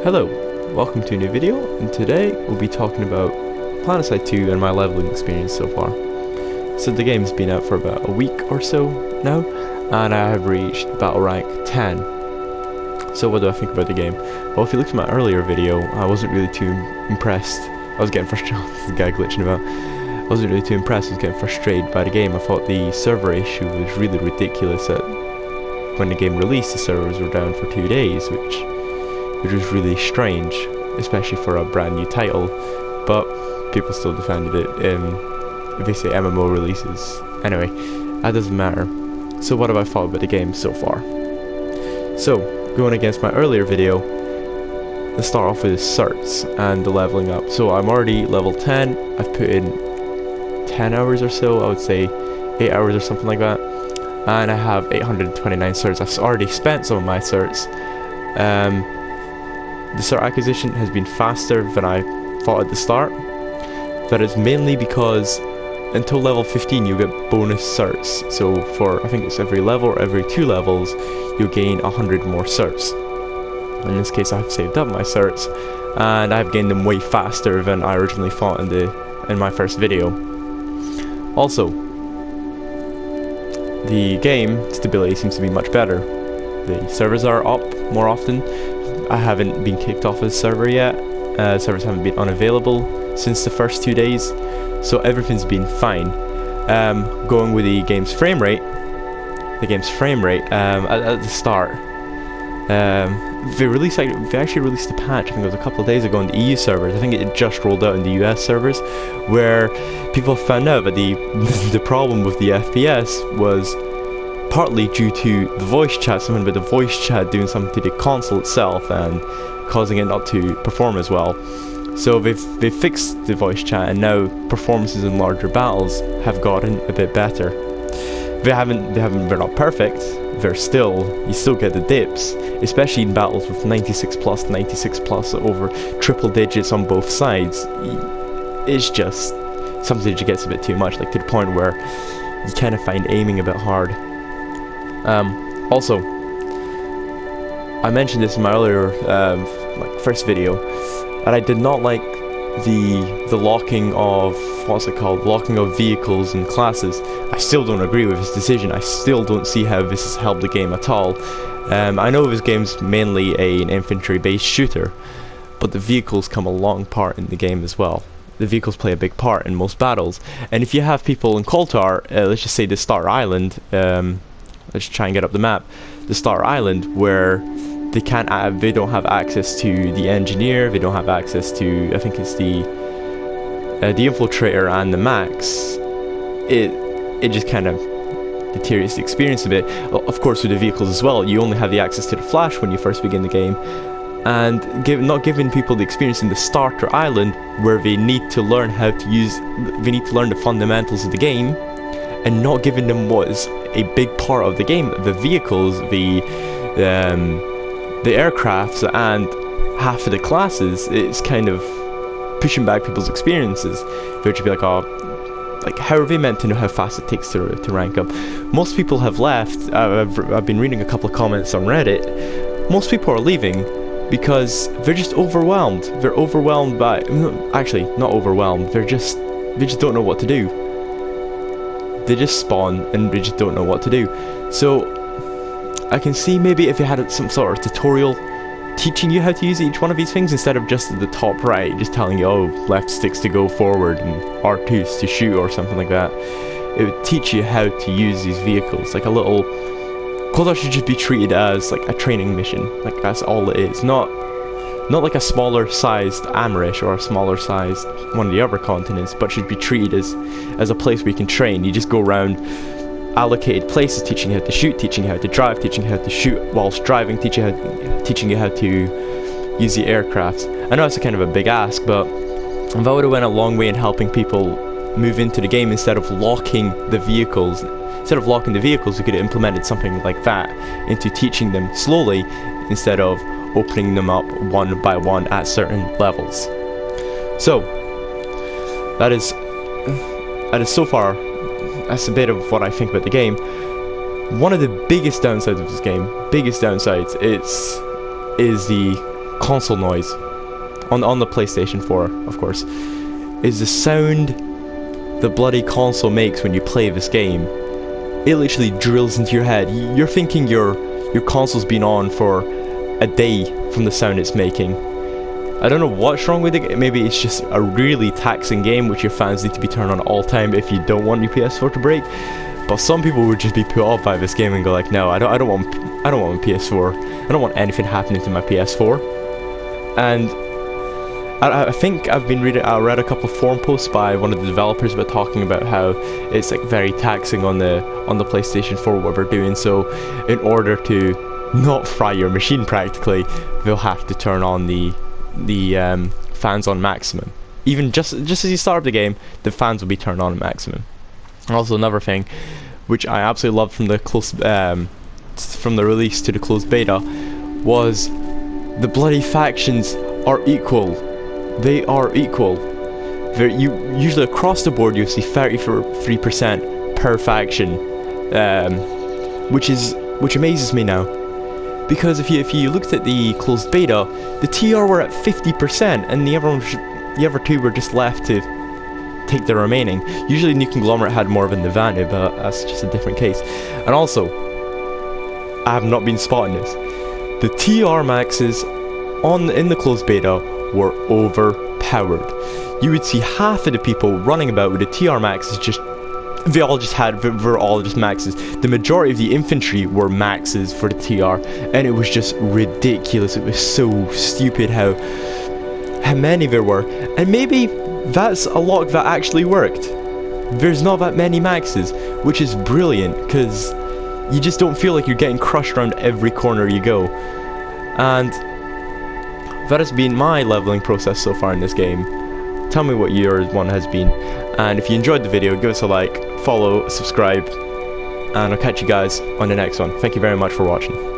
Hello, welcome to a new video, and today we'll be talking about Planetside 2 and my leveling experience so far. So the game's been out for about a week or so now, and I have reached battle rank 10. So what do I think about the game? Well, if you looked at my earlier video, I wasn't really too impressed. I was getting frustrated, the guy glitching about. I wasn't really too impressed, I was getting frustrated by the game. I thought the server issue was really ridiculous. That when the game released, the servers were down for 2 days, which was really strange, especially for a brand new title, but people still defended it. If they say MMO releases. Anyway, that doesn't matter. So what have I thought about the game so far? So, going against my earlier video, let's start off with the certs and the leveling up. So I'm already level 10, I've put in 10 hours or so, I would say 8 hours or something like that, and I have 829 certs. I've already spent some of my certs. The cert acquisition has been faster than I thought at the start. That is mainly because until level 15 you get bonus certs. So for, I think it's every level or every 2 levels, you gain 100 more certs. In this case I've saved up my certs, and I've gained them way faster than I originally thought in my first video. Also, the game stability seems to be much better. The servers are up more often. I haven't been kicked off as server yet. Servers haven't been unavailable since the first 2 days, so everything's been fine. Going with the game's frame rate, at the start, they actually released a patch. I think it was a couple of days ago on the EU servers. I think it just rolled out in the US servers, where people found out that the problem with the FPS was partly due to the voice chat, something about the voice chat doing something to the console itself and causing it not to perform as well. So they've fixed the voice chat, and now performances in larger battles have gotten a bit better. They're not perfect. You still get the dips, especially in battles with 96 plus over triple digits on both sides. It's just sometimes it gets a bit too much, like to the point where you kind of find aiming a bit hard. Also, I mentioned this in my earlier first video, that I did not like the locking of locking of vehicles and classes. I still don't agree with this decision. I still don't see how this has helped the game at all. I know this game's mainly an infantry based shooter, but the vehicles come a long part in the game as well. The vehicles play a big part in most battles, and if you have people in Koltar, let's just say the Star Island, let's try and get up the map. The Star Island, where they don't have access to the engineer, they don't have access to, I think it's the infiltrator and the max. It just kind of deteriorates the experience a bit. Of course, with the vehicles as well, you only have the access to the flash when you first begin the game, and not giving people the experience in the starter island, where they need to learn the fundamentals of the game, and not giving them what is a big part of the game, the vehicles, the aircrafts, and half of the classes. It's kind of pushing back people's experiences. They'll just be like, how are they meant to know how fast it takes to rank up? Most people have left. I've been reading a couple of comments on Reddit. Most people are leaving because they're just overwhelmed. They're overwhelmed by, actually not overwhelmed, they just don't know what to do. They just spawn and they just don't know what to do. So I can see maybe if you had some sort of tutorial teaching you how to use each one of these things, instead of just at the top right just telling you, oh, left sticks to go forward and R2's to shoot or something like that. It would teach you how to use these vehicles, like a little. Kotar should just be treated as like a training mission, like that's all it is. Not like a smaller sized Amerish or a smaller sized one of the other continents, but should be treated as a place where you can train. You just go around allocated places, teaching you how to shoot, teaching you how to drive, teaching you how to shoot whilst driving, teaching you how to use the aircrafts. I know it's a kind of a big ask, but that would have went a long way in helping people move into the game instead of locking the vehicles. Instead of locking the vehicles, we could have implemented something like that into teaching them slowly, instead of opening them up one by one at certain levels. So that is so far, that's a bit of what I think about the game. One of the biggest downsides of this game, is the console noise on the PlayStation 4, of course, is the sound the bloody console makes when you play this game. It literally drills into your head. You're thinking your console's been on for a day from the sound it's making. I don't know what's wrong with it. Maybe it's just a really taxing game which your fans need to be turned on all the time if you don't want your PS4 to break. But some people would just be put off by this game and go like, no, I don't want my PS4. I don't want anything happening to my PS4. And I think I read a couple of forum posts by one of the developers about talking about how it's like very taxing on the PlayStation 4 what we're doing. So in order to not fry your machine practically, they'll have to turn on the fans on maximum. Even just as you start the game, the fans will be turned on maximum. Also, another thing which I absolutely loved from the release to the closed beta was the bloody factions are equal. They are equal. Usually across the board you'll see 33% per faction, which amazes me now. Because if you looked at the closed beta, the TR were at 50%, and the other two were just left to take the remaining. Usually New Conglomerate had more of an advantage, but that's just a different case. And also, I have not been spotting this. The TR maxes in the closed beta were overpowered. You would see half of the people running about with the TR maxes they all just maxes. The majority of the infantry were maxes for the TR, and it was just ridiculous. It was so stupid how many there were. And maybe that's a lock that actually worked. There's not that many maxes, which is brilliant, because you just don't feel like you're getting crushed around every corner you go. And that has been my leveling process so far in this game. Tell me what your one has been, and if you enjoyed the video, give us a like, follow, subscribe, and I'll catch you guys on the next one. Thank you very much for watching.